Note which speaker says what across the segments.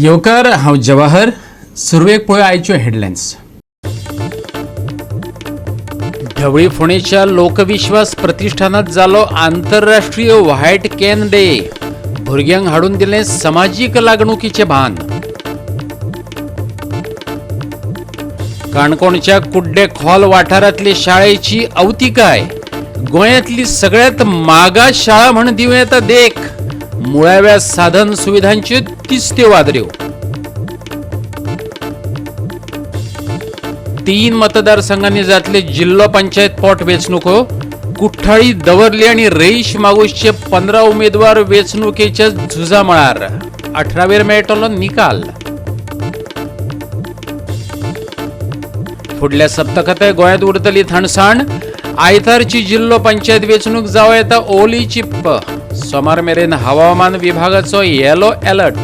Speaker 1: येवकार हांव जवाहर. सुरवेक पळय आयच्यो हेडलायन्स. ढवळी फोंडेच्या लोकविश्वास प्रतिष्ठानात जालो आंतरराष्ट्रीय व्हायट कॅन डे. भुरग्यांक हाडून दिलें समाजीक लागणुकीचें भान. काणकोणच्या कुड्डे खोल वाठारांतली शाळेची अवतिकाय. गोंयांतली सगळ्यात मागास शाळा म्हण दिवं येता देख. मुळाव्या साधन सुविधांच्यो तिस्त्यो वादऱ्यो. 3 मतदारसंघांनी जातले जिल्लो पंचायत पोट वेंचणुको. कुठ्ठाळी, दवर्ली आणि रेईश मागुसचे 15 उमेदवार वेंचणुकेच्या झुजा मळार. 18 मेळटलो निकाल. फुडल्या सप्तकांत गोंयांत उरतली थंडसाण. आयतारची जिल्लो पंचायत वेंचणूक जावं येता ओली चिप्प. सोमार मेरेन हवामान विभागाचो येलो अलर्ट.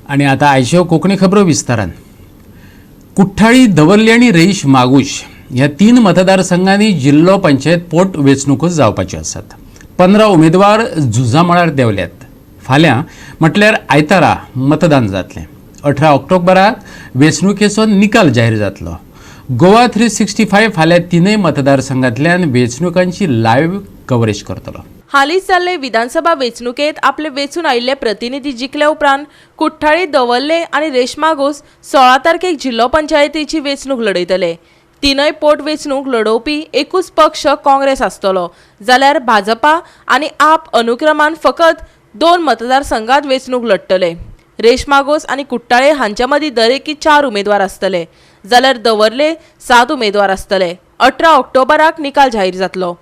Speaker 1: आणि आता आयच्यो कोंकणी खबरो विस्तारान. कुठ्ठाळी, दवर्ली आणि रेईश मागुश ह्या 3 मतदारसंघांनी जिल्लो पंचायत पोट वेंचणुको जावपाच्यो आसात. 15 उमेदवार झुजा मळार देंवल्यात. फाल्यां म्हटल्यार आयतारा मतदान जातलें. 18 ऑक्टोबराक वेंचणुकेचो निकाल जाहीर जातलो. गोवा 365 फाल्यां 3 मतदारसंघांतल्यान वेंचणुकांची लायव्ह कव्हरेज करतलो.
Speaker 2: हालींच जाल्ले विधानसभा वेंचणुकेत आपले वेंचून आयिल्ले प्रतिनिधी जिखल्या उपरांत कुठ्ठाळी, दवर्ले आनी रेशमागोस 16 तारखेक जिल्लो पंचायतीची वेंचणूक लढयतले. 3 पोट वेंचणूक लढोवपी एकूच पक्ष काँग्रेस आसतलो, जाल्यार भाजपा आनी आप अनुक्रमान फकत 2 मतदारसंघात वेंचणूक लढतले. रेशमागोस आनी कुट्टाळे हांच्या मदीं दरेकी 4 उमेदवार आसतले, जाल्यार दवर्ले 7 उमेदवार आसतले. 18 ऑक्टोबराक निकाल जाहीर जातलो.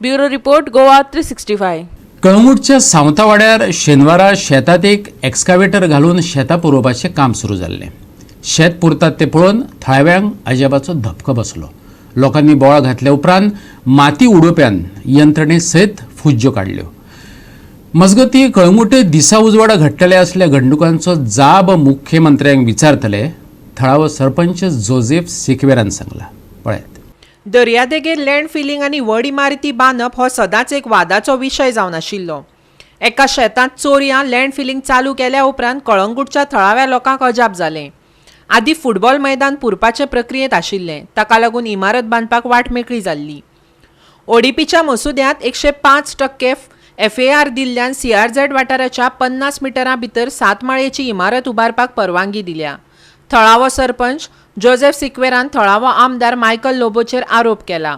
Speaker 2: Bureau report, Goa 365.
Speaker 1: कळंगूटच्या सावंतवाड्यार शेनवारा शेतात एक एक्स्कावेटर घालून शेतां पुरोवपाचें काम सुरू जाल्लें. शेत पुरतात तें पळोवन थळाव्यांक अजापाचो धपको बसलो. लोकांनी बोवाळ घातल्या उपरांत माती उडोवप्यान यंत्रणे सयत फुज्ज्यो काडल्यो. मजगतीं कळंगूट दिसा उजवाडा घडटल्या असल्या घडणुकांचो जाब मुख्यमंत्र्यांक विचारतले, थळावो सरपंच जोसेफ सिक्वेरान सांगला. पळयात.
Speaker 3: दर्यादेगेर लँड फिलिंग आनी व्हड इमारती बांदप हो सदांच एक वादाचो विशय जावन आशिल्लो. एका शेतांत चोरयां लँड फिलिंग चालू केल्या उपरांत कळंगूटच्या थळाव्या लोकांक अजाप जालें. आदीं फुटबॉल मैदान पुरपाचे प्रक्रियेंत आशिल्लें, ताका लागून इमारत बांदपाक वाट मेकळी जाल्ली. ओडीपीच्या मसुद्यांत 105% FAR दिल्ल्यान CRZ वाठाराच्या 50 मिटरां भितर 7 माळयेची इमारत उबारपाक परवानगी दिल्या. थळावो सरपंच जोसेफ सिक्वेरान थळावो आमदार मायकल लोबोचेर आरोप केला.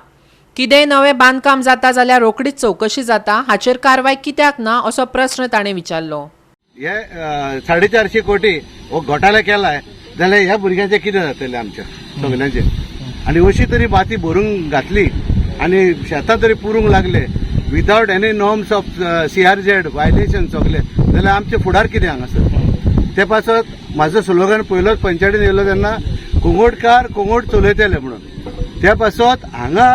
Speaker 3: कितेंय नवें बांदकाम जाता जाल्यार रोखडीच चवकशी जाता, हाचेर कारवाय कित्याक ना असो प्रस्न ताणें विचारलो.
Speaker 4: हे 450 कोटी हो घोटाळे केलाय जाल्यार ह्या भुरग्यांचे कितें जातलें आमच्या सगळ्यांचे. आनी अशी तरी माती भरूंक घातली आनी शेतां तरी पुरूंक लागले without any norms of CRZ violation सगळे, जाल्यार आमचे फुडार कितें हांगासर. ते पासत म्हाजो स्लोगन पयलोच पंचायतीन येयलो तेन्ना कुंगोटकार कुंगोट चलयतले म्हणून. त्या पासत हांगा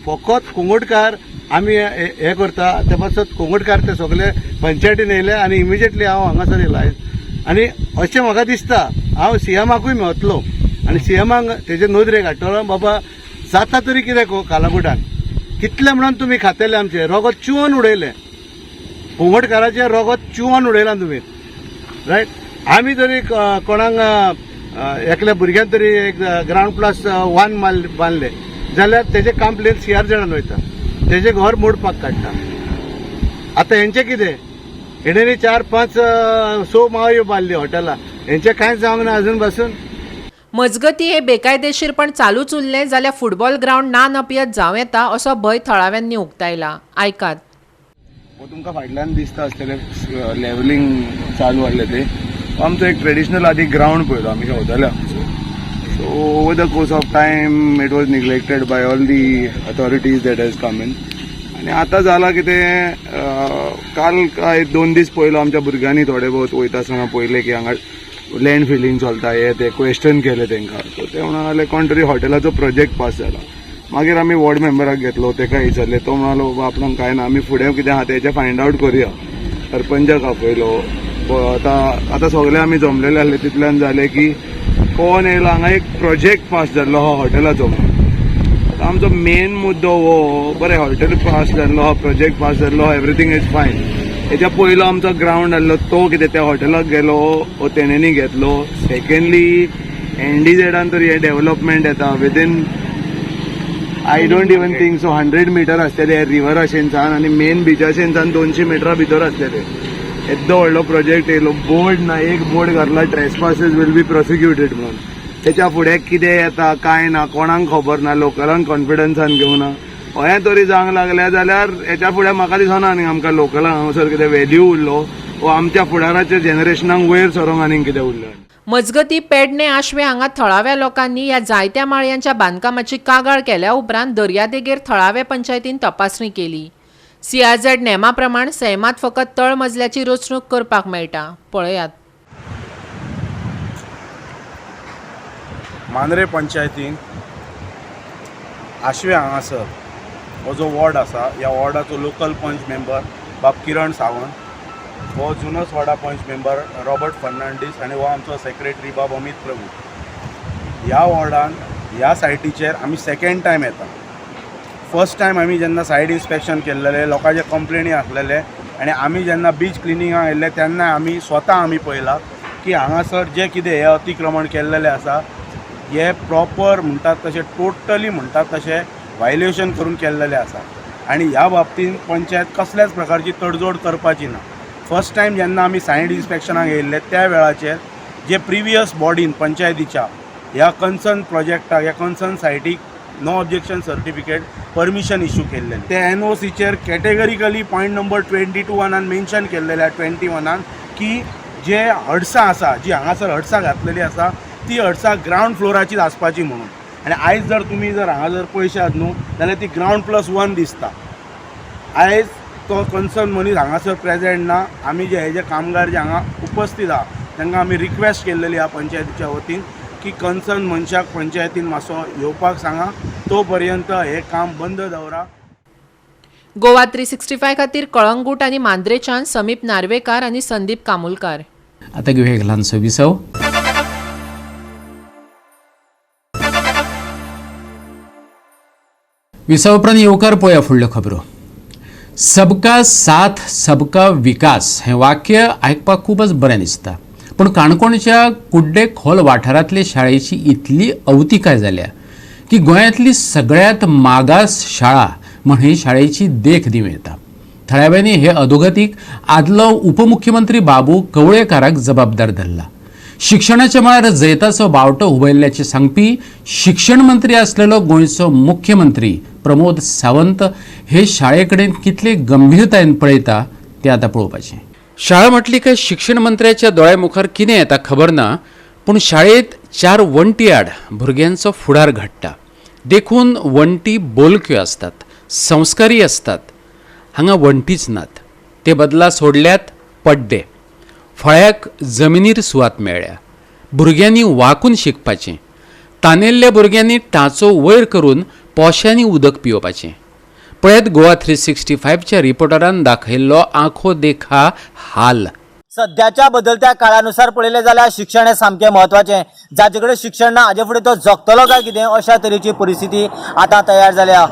Speaker 4: फकत कुंगोटकार आमी हे करता. त्या पासत कुंगोटकार ते सगळे पंचायतीन येयले आनी इमिजिएटली हांव हांगासर येयला. आनी अशें म्हाका दिसता हांव CMाकूय मेळटलो आनी CMाक तेजे नोदरेक हाडटलो. बाबा जाता तरी कितें कालागुटान कितले म्हणून तुमी खातेले आमचे रगत चुवन उडयले. कुंगोटकाराचे रगत चुवन उडयलां तुमी, रायट. आमी तरी कोणाक एकल्या भुरग्यान तरी एक ग्राउंड प्लस 1 बांदले जाल्यार तेजे कंप्लेन CRZान वयता, तेजे घर मोडपाक काडटा. आतां हेंचे कितें, हेणेनी 4-5 6 माळयो बांदल्यो हॉटेलां, हेंचे कांयच जावंक ना अजून पासून.
Speaker 3: मजगतीं हे बेकायदेशीरपण चालूच उरलें जाल्यार फुटबॉल ग्राउंड ना नपयत जावं येता असो भंय थळाव्यांनी उक्तायला. आयकात.
Speaker 5: तुमकां फाटल्यान दिसता आसतलें लेवलिंग चालू आसलें ते. आमचो एक ट्रेडिशनल आदी ग्राउंड पळयलो आमी शेवताल्या. So over the course of time it was neglected by all the authorities that has come in. आनी आतां जालां कितें, काल 2 दीस पयलो आमच्या भुरग्यांनी थोडे बहुत वयता आसतना पयलें की हांगा लँड फिलिंग चलता, हे ते क्वेश्चन केले तांकां. सो ते म्हणाले कोण हॉटेलाचो प्रोजेक्ट पास जाला. मागीर आमी वॉर्ड मेंबराक घेतलो, ताका विचारले. तो म्हणालो बाबा आपणाक कांय ना, आमी फुडें कितें आहा तेजें फायंड आवट करुया. सरपंचाक आपयलो. आतां सगळे आमी जमलेले आसले तितल्यान जालें की कोण येयलो हांगा एक प्रोजेक्ट पास जाल्लो हो हॉटेलाचो. आमचो मेन मुद्दो हो, बरें हॉटेल पास जाल्लो, हो प्रोजेक्ट पास जाल्लो, एवरीथींग इज फायन. हेच्या पयलो आमचो ग्राउंड आहलो तो कितें त्या हॉटेलाक गेलो वो तेणेनी घेतलो. सेकंडली NDZ तरी हे डेव्हलपमेंट येता within I don't even think so 100 metre आसलेले रिव्हर अशेंच्यान आनी मेन बिचाशेंच्यान 200 मिटरा भितर आसलेले. येदो व्हडलो प्रोजेक्ट येयलो. बोर्ड ना, एक बोर्ड घातला ट्रेसपासेस विल बी प्रोसिक्युटेड म्हणून. तेच्या फुडें कितें येता काय ना कोणाक खबर ना, लोकलांक कॉन्फिडन्सान घेवना. हें तरी जावंक लागलें जाल्यार हेच्या फुडें म्हाका दिसना आनी आमकां लोकलांक हांगासर कितें व्हॅल्यू उरलो वो आमच्या फुडाराच्या जेनरेशनाक वयर सरोंक आनीक कितें उरलें.
Speaker 3: मजगतीं पेडणे आशवे हांगा थळाव्या लोकांनी ह्या जायत्या माळयांच्या बांदकामाची कागाळ केल्या उपरांत दर्यादेगेर थळावे पंचायतीन तपासणी केली. CRZ नेमा प्रमाण सैमात फकत तळ मजल्याची रचणूक करपाक मेळटा. पळयात.
Speaker 6: मांद्रे पंचायतीन आशवे हांगासर हो जो वॉर्ड आसा ह्या वॉर्डाचो लोकल पंच मेंबर बाब किरण सावंत, हो जुनस वाडा पंच मेंबर रॉबर्ट फर्नांडीस आनी हो आमचो सेक्रेटरी बाब अमित प्रभू. ह्या वॉर्डान ह्या सायटीचेर आमी सेकंड टायम येता. फर्स्ट टायम आमी जेन्ना सायट इन्स्पेक्शन केल्लेले लोकांचे कंप्लेनी आसलेले आनी आमी जेन्ना बीच क्लिनिंगाक येयल्ले तेन्ना आमी स्वता पळयलां की हांगासर जे कितें हे अतिक्रमण केल्लेले आसा हे प्रॉपर म्हणटात तशें टोटली म्हणटात तशें वायलेशन करून केल्लेले आसा आनी ह्या बाबतींत पंचायत कसल्याच प्रकारची तडजोड करपाची ना. फर्स्ट टायम जेन्ना आमी सायट इन्स्पेक्शनाक येयल्ले त्या वेळाचेर जे प्रिवियस बॉडीन पंचायतीच्या ह्या कन्सर्न प्रोजेक्टाक ह्या कन्सर्न सायटीक no objection certificate permission issue केल्लें. ते NOCचेर कॅटेगरिकली पॉयंट नंबर 22 मेन्शन केल्लेले 21 की जे हडसां आसा जी हांगासर हडसां घातलेली आसा ती हडसां ग्रावंड फ्लोराचीच आसपाची म्हणून. आनी आयज जर तुमी जर हांगा जर पळयशात न्हू जाल्यार ती ग्रावंड +1 दिसता. आयज तो कन्सर्न मनीस हांगासर प्रेजेंट ना. आमी जे हे जे कामगार जे हांगा उपस्थित आहा तांकां आमी रिक्वेस्ट केल्लेली ह्या पंचायतीच्या वतीन की कन्सर्न मनशाक पंचायतीन मातसो येवपाक सांगा, तो पर्यंत हे काम बंद दवरा.
Speaker 3: गोवा 365 खातीर कळंगूट आनी मांद्रेच्यान समीप नार्वेकार आनी संदीप कामुलकार.
Speaker 1: आता घेऊया एक ल्हानसो विसव. विसव उपरांत येवकार पळया फुडल्यो खबरो. सबका साथ सबका विकास हें वाक्य आयकपाक खूबच बरें दिसता, पूण काणकोणच्या कुड्डे खोल वाठारांतले शाळेची इतली अवतिकाय जाल्या की गोंयांतली सगळ्यात मागास शाळा म्हण हे शाळेची देख दिवं येता. थळाव्यांनी हे अधोगतीक आदलो उपमुख्यमंत्री बाबू कवळेकाराक जबाबदार धरला. शिक्षणाच्या मळार जैताचो बावटो हुबयल्ल्याचे सांगपी शिक्षण मंत्री आसलेलो गोंयचो मुख्यमंत्री प्रमोद सावंत हे शाळे कडेन कितले गंभीरतायेन पळयता तें आतां पळोवपाचें. शाळा म्हटली काय शिक्षण मंत्र्याच्या दोळ्या मुखार कितें येता खबर ना, पूण शाळेंत 4 वण्टी आड भुरग्यांचो फुडार घडटा. देखून वण्टी बोलक्यो आसतात, संस्कारी आसतात. हांगा वण्टीच नात. ते बदला सोडल्यात पड्डे. फळ्याक जमिनीर सुवात मेळ्ळ्या. भुरग्यांनी वाकून शिकपाचें. तानेल्ल्या भुरग्यांनी टांचो वयर करून पोश्यांनी उदक पिवपाचें. पळयत गोवा 365च्या रिपोर्टरान दाखयल्लो आंखो देखा हाल.
Speaker 7: सध्याच्या बदलत्या काळानुसार पळयलें जाल्यार शिक्षण हें सामकें म्हत्वाचें. जाचे कडेन शिक्षण ना हाजे फुडें तो जगतलो काय कितें अशा तरेची परिस्थिती आतां तयार जाल्या.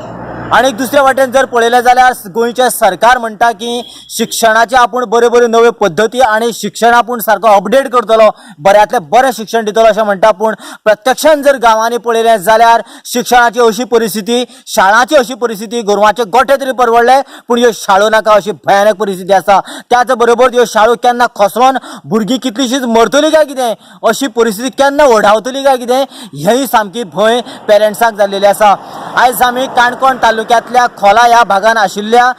Speaker 7: आनी दुसरे वाटेन जर पळयलें जाल्यार गोंयचें सरकार म्हणटा की शिक्षणाचे आपूण बऱ्यो बऱ्यो नव्यो पद्दती आनी शिक्षण आपूण सारको अपडेट करतलो, बऱ्यांतलें बरें शिक्षण दितलो अशें म्हणटा. पूण प्रत्यक्षान जर गांवांनी पळयलें जाल्यार शिक्षणाची अशी परिस्थिती, शाळांची अशी परिस्थिती, गोरवांचे गोठे तरी परवडले पूण ह्यो शाळो नाका अशी भयानक परिस्थिती आसा. त्याच बरोबर ह्यो शाळो केन्ना खसोन भुरगीं कितलींशींच मरतलीं काय कितें, अशी परिस्थिती केन्ना ओढावतली काय कितें, हेय सामकी भंय पेरंट्सांक जाल्लेली आसा. आयज आमी काणकोण तालुक्यांतल्या खोला ह्या भागान आशिल्ल्या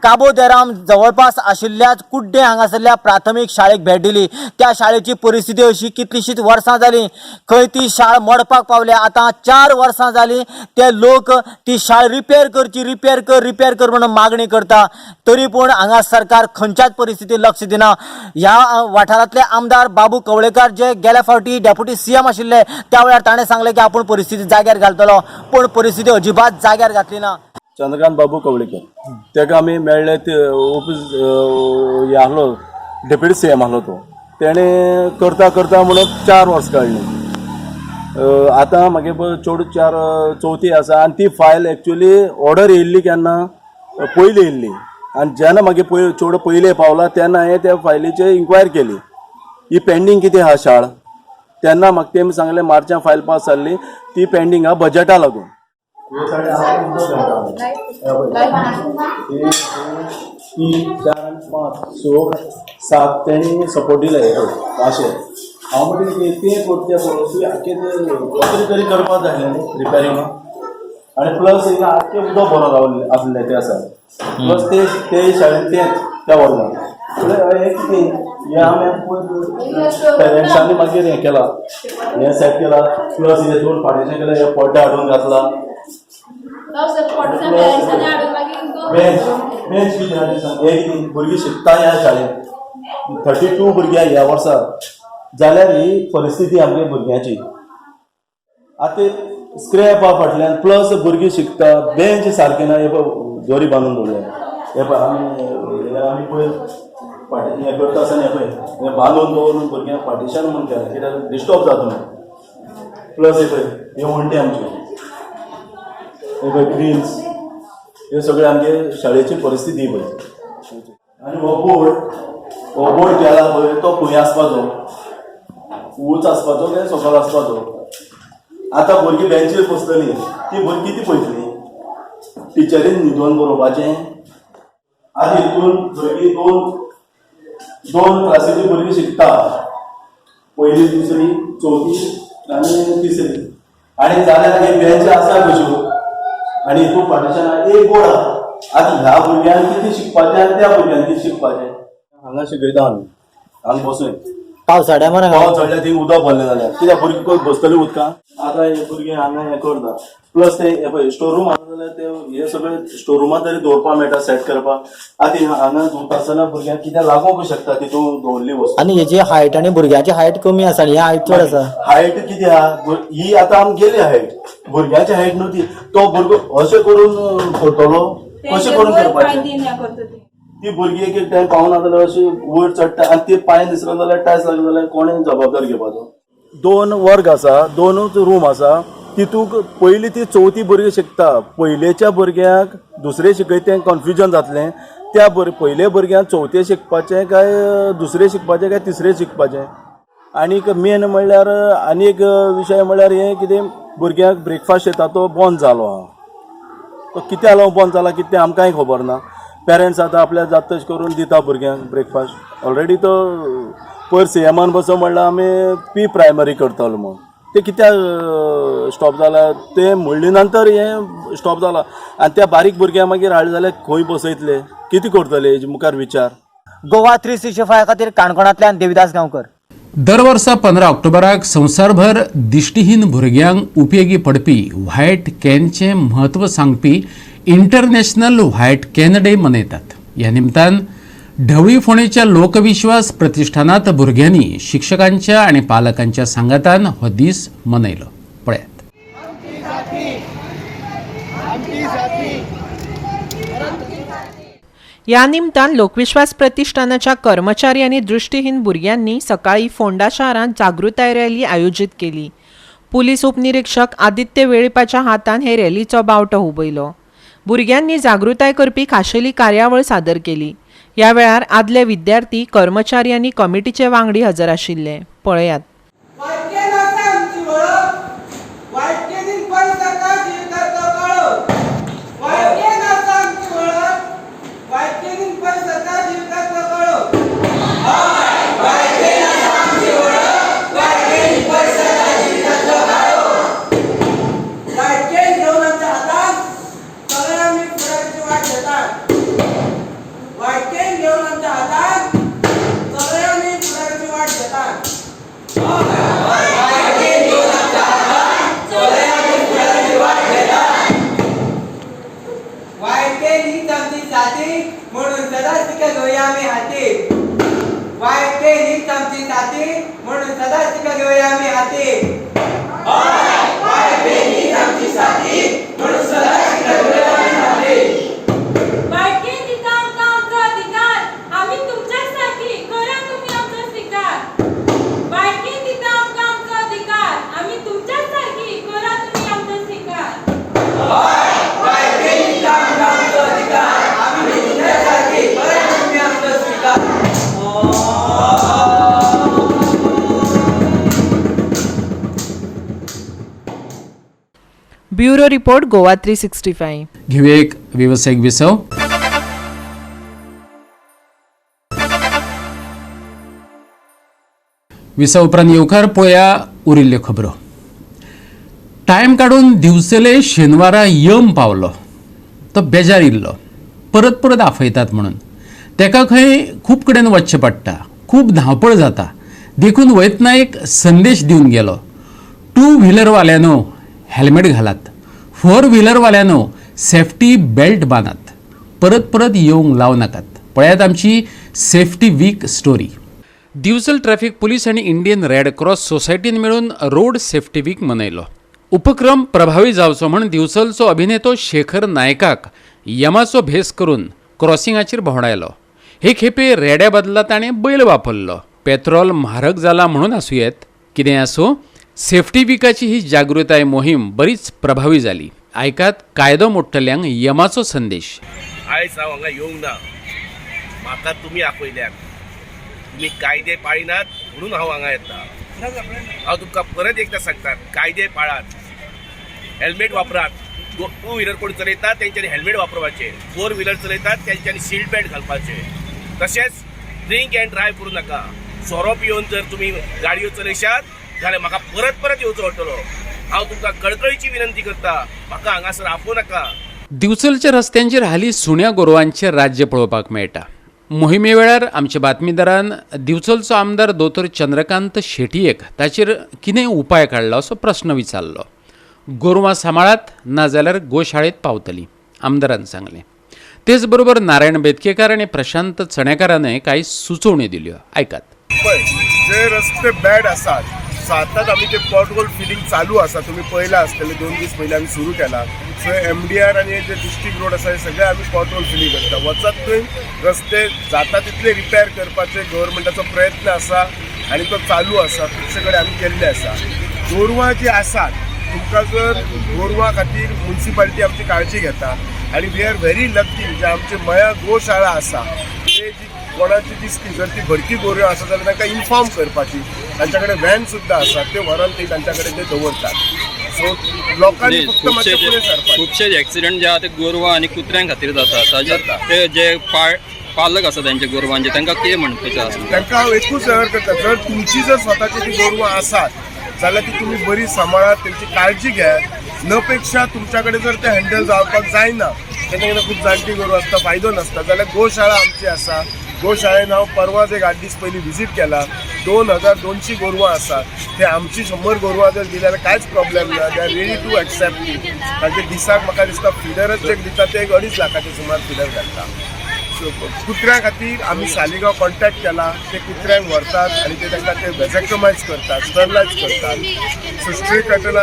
Speaker 7: काबोदेराम जवळपास आशिल्ल्या कुड्डे हांगासरल्या प्राथमीक शाळेक भेट दिली. त्या शाळेची परिस्थिती अशी कितलींशींच वर्सां जालीं, खंय ती शाळा मोडपाक पावल्या. आतां 4 वर्सां जालीं ते लोक ती शाळा रिपेर कर म्हणून मागणी करता. तरी पूण हांगा सरकार खंयच्याच परिस्थितीत लक्ष दिना. ह्या वाठारांतले आमदार बाबू कवळेकार जे गेल्या फावटी डेप्युटी CM आशिल्ले त्या वेळार ताणें सांगलें की आपूण परिस्थिती जाग्यार घालतलो, पूण परिस्थिती अजिबात जाग्यार घातली ना.
Speaker 8: चंद्रकांत बाबू कवळेकर ताका आमी मेळ्ळे ते ऑफिस हे आहलो डेप्युटी CM आहलो तो. तेणें करता म्हणून 4 वर्सां काडलीं. आतां म्हागे चेडूं 4 चवथी आसा आनी ती फायल एक्चुअली ऑर्डर येयल्ली केन्ना पयली येयल्ली आनी जेन्ना मागीर चेडूं पयले पावला तेन्ना हांवें त्या फायलीचेर इन्क्वायर केली ही पेंडींग कितें आहा शाळ तेन्ना म्हाका तेमी सांगलें मार्चां फायल पास जाल्ली ती पेंडींग आहा बजेटा लागून. 3, 4 आनी 5, 6, 7 तेणी सपोर्ट दिले अशें हांव म्हणटा तें करचें पळोवन आख्खें तरी करपाक जाय न्ही रिपेरींग आनी प्लस हिंगा आख्खें उदक बरो रावल्लें आसलें तें आसा प्लस ते शाळेंत त्या वर्गान हें कितें हें हांवें पेरंट्सांनी मागीर हें केलां हें सेट केलां प्लस हे दोन फाटीचें केलें हे पड्डे हाडून घातला बेंच कितें हे कितें भुरगीं शिकता ह्या शाळेंत 32 भुरगीं ह्या वर्सा जाल्यार ही परिस्थिती आमगे भुरग्यांची आतां स्क्रॅपा फाटल्यान प्लस भुरगीं शिकता बेंच सारके ना हे पळय दोरी बांदून दवरल्या हे पळय आमी पळय हें करता आसतना हें पळय हें बांदून दवरून भुरग्यांक पार्टिशन म्हूण केलें कित्याक डिस्टर्ब जाता म्हणून प्लस हे पळय हे वणटे आमचे हे पळय ग्रिल्स हे सगळे आमगे शाळेची परिस्थिती पळय आनी हो बोर्ड केला पळय तो खंय आसपाचो उंच आसपाचो काय सकयल आसपाचो आतां भुरगीं बेंचीर बसतलीं ती भुरगीं कितें पळयतलीं टिचरीन न्हिदोवन बरोवपाचें आतां हितून भुरगीं दोन क्लासीची भुरगीं शिकता पयली दुसरी चवथी आनी तिसरी आनी जाल्यार हे बेंच आसा कश्यो आनी हितून पार्टिशनाक एक बोर्ड आहा आतां ह्या भुरग्यांक कितें शिकपाचें आनी त्या भुरग्यांक कितें शिकपाचें हांगा शिकयता आमी हांगा बसून
Speaker 7: पावसाळ्या मरे
Speaker 8: पावस चडल्या थंय उदक भरलें जाल्यार कित्याक भुरगीं कोण बसतली उदकां आतां हे भुरगीं हांगा हें करता प्लस ते हे पळय स्टोर रूम आसा जाल्यार ते हे सगळे स्टोर रूमांत तरी दवरपाक मेळटा सेट करपाक आतां हांगा धुता आसतना भुरग्यांक कितें लागूंक शकता तितून दवरली वस्तू
Speaker 7: आणि हेची हायट आणि भुरग्याची हायट कमी आसा आणि हायट चड आसा
Speaker 8: हायट कितें आहा ही आतां आमी गेली हायट भुरग्याची हायट न्हू ती तो भुरगो अशें करून करतलो कशें करून करपाचें ती भुरगीं एक टायम पावना जाल्यार अशी वयर चडटा आनी ती पांय निसरलो जाल्यार टायस लागलो जाल्यार कोणें जबाबदार घेवपाचो 2 वर्ग आसा 2च रूम आसा तितूंक पयली ती चवथी भुरगीं शिकता पयलेच्या भुरग्यांक दुसरें शिकयतें कन्फ्युजन जातलें त्या पयले भुरग्यांक चवथें शिकपाचें काय दुसरें शिकपाचें काय तिसरें शिकपाचें आनीक मेन म्हणल्यार आनी एक विशय म्हणल्यार हें कितें भुरग्यांक ब्रेकफास्ट येता तो बंद जालो आहा तो कित्या लागून बंद जाला कितें तें आमकांय खबर ना पेरंट्स आतां आपल्या जाता तशें करून दिता भुरग्यांक ब्रेकफास्ट ऑलरेडी तो पयर सीएमान बसो म्हणल्यार आमी पी प्रायमरी करतलो म्हूण ते कित्याक स्टॉप जाला ते म्हणले नंतर हें स्टॉप जाला आनी त्या बारीक भुरग्यांक मागीर हाडले जाल्यार खंय बसयतले कितें करतले हेजे मुखार विचार
Speaker 7: गोवा 365 खातीर काणकोणांतल्यान देविदास गांवकर.
Speaker 1: दर वर्सा 15 ऑक्टोबराक संवसारभर दिश्टीहीन भुरग्यांक उपयोगी पडपी व्हायट कॅनचें म्हत्व सांगपी इंटरनॅशनल व्हायट कॅन डे मनयतात. ह्या निमतान ढवळी फोंडेच्या लोकविश्वास प्रतिश्ठानांत भुरग्यांनी शिक्षकांच्या आनी पालकांच्या सांगातान हो दीस मनयलो. पळयात.
Speaker 3: या निमतान लोकविश्वास प्रतिष्ठानाच्या कर्मचारी आणि दृष्टीहीन भुरग्यांनी सकाळी फोंडा शारांत जागृताय रॅली आयोजीत केली. पुलीस उपनिरीक्षक आदित्य वेळीपाच्या हातान हे रॅलीचो बावटो हुबयलो. भुरग्यांनी जागृताय करपी खाशेली कार्यावळ सादर केली. ह्या वेळार आदले विद्यार्थी कर्मचारी आनी कमिटीचे वांगडी हजर आशिल्ले. पळयात. Bureau report Goa 365.
Speaker 1: घेऊया एक व्यावसायिक विसव. विसव उपरांत येवकार पळोवया उरिल्ल्यो खबरो. टायम काडून दिवसले शेनवारा यम पावलो तो बेजार इल्लो परत परत आफयतात म्हणून तेका खंय खूब कडेन वचचें पडटा, खूब धांवपळ जाता. देखून वयतना एक संदेश दिवन गेलो, 2 व्हिलरवाल्यांनो हेल्मेट घालात, 4 व्हिलरवाल्यांनो सेफ्टी बेल्ट बांदात, परत परत येवंक लाव नाकात. पळयात आमची सेफ्टी वीक स्टोरी. दिवचल ट्रॅफिक पुलीस आणि इंडियन रेड क्रॉस सोसायटीन मेळून रोड सेफ्टी वीक मनयलो. उपक्रम प्रभावी जावचो म्हण दिवचलचो अभिनेतो शेखर नायकाक यमाचो भेस करून क्रॉसिंगाचेर भोंवडायलो. हे खेपे रेड्या बदला ताणें बैल वापरलो. पेट्रोल म्हारग जाला म्हणून आसूं येत, कितें आसूं, सेफ्टी विकाची ही जागृताय मोहीम बरीच प्रभावी जाली. आयकात कायदो मोडटल्यांक यमाचो संदेश.
Speaker 9: आयज हांव हांगा येवंक ना, म्हाका तुमी आपयल्यात, तुमी कायदे पाळिनात म्हणून हांव हांगा येता. हांव तुमकां परत एकदां सांगता, कायदे पाळात, हेल्मेट वापरात. 2 व्हिलर कोण चलयतात तेंच्यांनी हेल्मेट वापरपाचें, 4 व्हिलर चलयतात तेंच्यांनी सीट बेल्ट घालपाचें. तशेंच ड्रिंक एंड ड्रायव्ह करूं नाका. सोरो पिवन जर तुमी गाडयो चलयशात जाल्यार म्हाका परत परत येवचो पडटलो. हांव तुमकां कळकळीची विनंती करता, म्हाका हांगासर आपोवं नाका.
Speaker 1: दिवचलच्या रस्त्यांचेर हालीं सुण्या गोरवांचें राज्य पळोवपाक मेळटा. मोहिमे वेळार आमच्या बातमीदारान दिवचलचो आमदार दोतोर चंद्रकांत शेटयेक ताचेर कितें उपाय काडला असो प्रस्न विचारलो. गोरवां सांबाळात नाजाल्यार गोशाळेत पावतलीं, आमदारान सांगलें. तेच बरोबर नारायण बेतकेकार आनी प्रशांत चणेकारानय कांय सुचोवण्यो दिल्यो. आयकात.
Speaker 5: पळय, जे रस्ते बॅड आसात, सो आतांच आमी ते पॉट होल फिलिंग चालू आसा. तुमी पळयला आसतले, 2 दीस पयलीं आमी सुरू केला. सो MDR आनी जे डिस्ट्रिक्ट रोड आसा हे सगळे आमी पॉट होल फिलिंग करता. वचत थंय रस्ते जाता तितले रिपेर करपाचे गव्हर्मेंटाचो प्रयत्न आसा आनी तो चालू आसा. खुबशे कडेन आमी केल्ले आसा. गोरवां जी आसात, तुमकां जर गोरवां खातीर म्युनिसिपालिटी आमची काळजी घेता आनी वी आर व्हेरी लकी जे आमचे मया गोशाळा आसा, ते जी कोणाची दिसली जर ती भरकी गोरवां आसा जाल्यार तांकां इन्फॉर्म करपाची. तांच्या कडेन व्हॅन सुद्दां आसा, ते व्हरून ते तांच्या कडेन ते दवरतात. सो लोकांनी फक्त मातशें फुडें सरपाचें.
Speaker 10: खुबशे एक्सिडेंट जे आहा ते गोरवां आनी कुत्र्यां खातीर जाता. ताजेर ते जे पालक आसा तांचे गोरवांचे तांकां कितें म्हणपाचें आसा?
Speaker 5: तांकां हांव एकूच वेळ करता, जर तुमची जर स्वताची ती गोरवां आसात जाल्यार ती तुमी बरी सांबाळात, तेंची काळजी घेयात. न पेक्षा तुमच्या कडेन जर ते हँडल जावपाक जायना, तेन्ना खूब जाणटी गोरवां आसता, फायदो नासता, जाल्यार गोशाळा आमची आसा. गोशाळेन हांव परवाच एक 8 दीस पयलीं विजीट केला. 2200 गोरवां आसात. ते आमची 100 गोरवां जर दिली जाल्यार कांयच प्रॉब्लेम ना. They are ready to accept. तांचे दिसाक म्हाका दिसता फिडरच जे दिता ते 2.5 लाखाचे सुमार फिडर घालता. सो कुत्र्यां खातीर आमी सालिगांव कॉन्टॅक्ट केला. ते कुत्र्यांक व्हरतात आनी ते तांकां ते व्हॅसेक्टमायज करतात, स्टरलायज करतात. सो स्ट्रीट कॅटल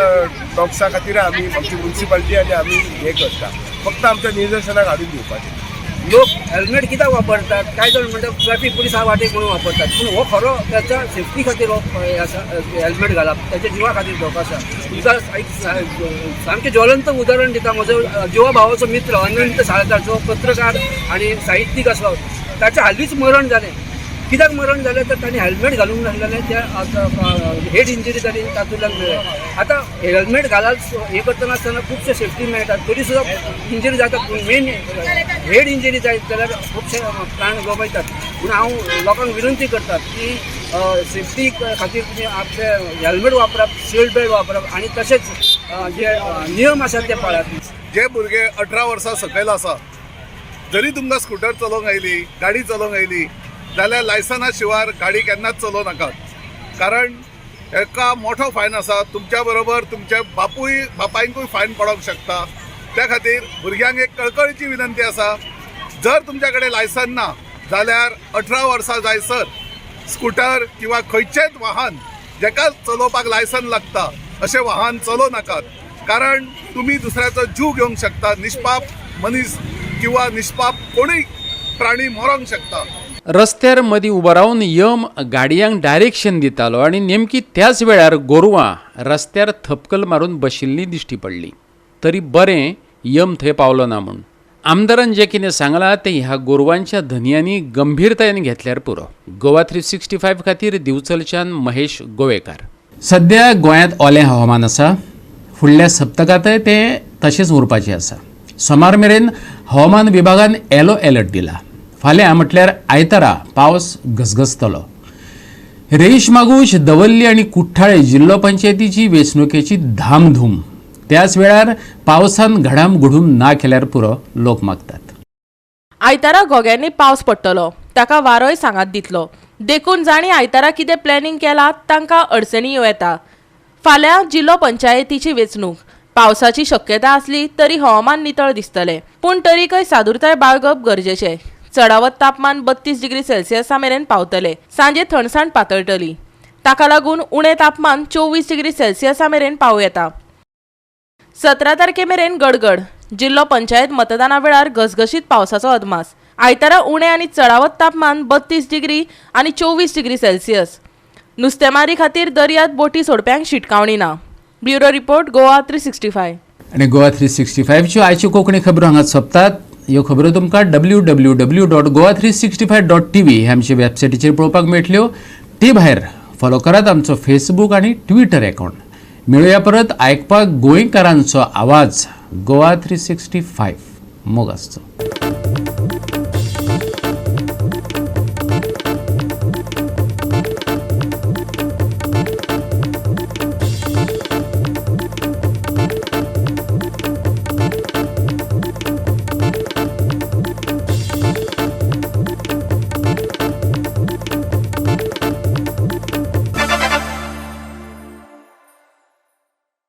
Speaker 5: डॉग्सा खातीर आमी आमची म्युनिसिपालिटी आनी आमी हे करता. फक्त आमच्या निदर्शनाक हाडून दिवपाचें.
Speaker 11: लोक हेल्मेट कित्याक वापरतात? कांय जाण म्हणटात ट्रॅफिक पुलीस वाटेक म्हणून वापरतात, पूण हो खरो त्याच्या सेफ्टी खातीर आसा. हेल्मेट घालप त्याच्या जिवा खातीर धोको आसा. तुमकां सामकें ज्वलंत उदाहरण दिता. म्हजो जिवा भावाचो मित्र अनंत साळकार, जो पत्रकार आनी साहित्यीक आसलो, ताचें हालींच मरण जालें. कित्याक मरण जालें तर ताणें हेल्मेट घालूंक नासलेलें. त्या हेड इंजरी ताणी तातूंतल्यान मेळ्ळे. आतां हेल्मेट घालात हे करतना आसतना खुबशे सेफ्टी मेळटात, तरी सुद्दां इंजरी जाता. मेन हेड इंजरी जायत जाल्यार खुबशे प्राण गमयतात. पूण हांव लोकांक विनंती करतात की सेफ्टी खातीर तुमी आपले हेल्मेट वापरप, सीट बेल्ट वापरप आनी तशेंच जे नियम आसात ते पाळात.
Speaker 5: जे भुरगे 18 वर्सां सकयल आसा, जरी तुमकां स्कूटर चलोवंक आयली, गाडी चलोवंक आयली, जाल्यार लायसना शिवाय गाडी केन्नाच चलोव नाकात. कारण एका मोठो फायन आसा. तुमच्या बरोबर तुमचे बापायकूय फायन पडोंक शकता. त्या खातीर भुरग्यांक एक कळकळीची विनंती आसा, जर तुमच्या कडेन लायसन ना जाल्यार 18 वर्सां जायसर स्कूटर किंवा खंयचेच वाहन जेका चलोवपाक लायसन लागता अशें वाहन चलोव नाकात. कारण तुमी दुसऱ्याचो जीव घेवंक शकता. निष्पाप मनीस किंवा निष्पाप कोणूय प्राणी मरोंक शकता.
Speaker 1: रस्त्यार मदीं उबो रावन यम गाडयांक डायरेक्शन दितालो आनी नेमकी त्याच वेळार गोरवां रस्त्यार थपकल मारून बशिल्लीं दिश्टी पडलीं. तरी बरें यम थंय पावलो ना म्हूण. आमदारान जें कितें सांगलां तें ह्या गोरवांच्या धन्यांनी गंभीरतायेन घेतल्यार पुरो. गोवा 365 खातीर दिवचलच्यान महेश गोवेकार. सध्या गोंयांत ओलें हवामान आसा. फुडल्या सप्तकांतय ते तशेंच उरपाचें आसा. सोमार मेरेन हवामान विभागान येलो अलर्ट दिला. फाल्यां म्हटल्यार आयतारा पावस घसघसतलो. रेईश मागूश, दवर्ली आनी कुठ्ठाळे जिल्लो पंचायतीची वेंचणुकेची धामधूम. त्याच वेळार पावसान घडाम-घडूम ना केल्यार पुरो लोक मागतात.
Speaker 2: आयतारा गोग्यांनी पावस पडटलो, ताका वारोय सांगात दितलो. देखून जाणी आयतारा कितें प्लॅनिंग केलां तांकां अडचणी येता. फाल्यां जिल्लो पंचायतीची वेंचणूक. पावसाची शक्यता आसली तरी हवामान नितळ दिसतलें, पूण तरीकय सादूरताय बाळगप गरजेचें. चडावत तापमान 32 डिग्री सेल्सियसा मेरेन पावतले. सांजे थंडसाण पातळटली. ताका लागून उणें तापमान 24 डिग्री सेल्सियसा मेरेन पावूं येता. 17 तारखे मेरेन गडगड. जिल्लो पंचायत मतदाना वेळार घसघशीत पावसाचो अदमास. आयतारा उणें आनी चडावत तापमान 32 डिग्री आनी 24 डिग्री सेल्सियस. नुस्तेमारी खातीर दर्यांत बोटी सोडप्यांक शिटकावणी ना. Bureau report, Goa 365.
Speaker 1: आणि गोवा 365च्यो आयच्यो कोंकणी खबरो हांगाच सोंपतात. ह्यो खबरो तुमकां www.goa365.tv ह्या आमचे वेबसायटीचेर पळोवपाक मेळटल्यो. ते भायर फॉलो करात आमचो फेसबूक आनी ट्विटर अकाउंट. मेळुया परत आयकपाक गोंयकारांचो आवाज. गोवा 365 मोग आसचो.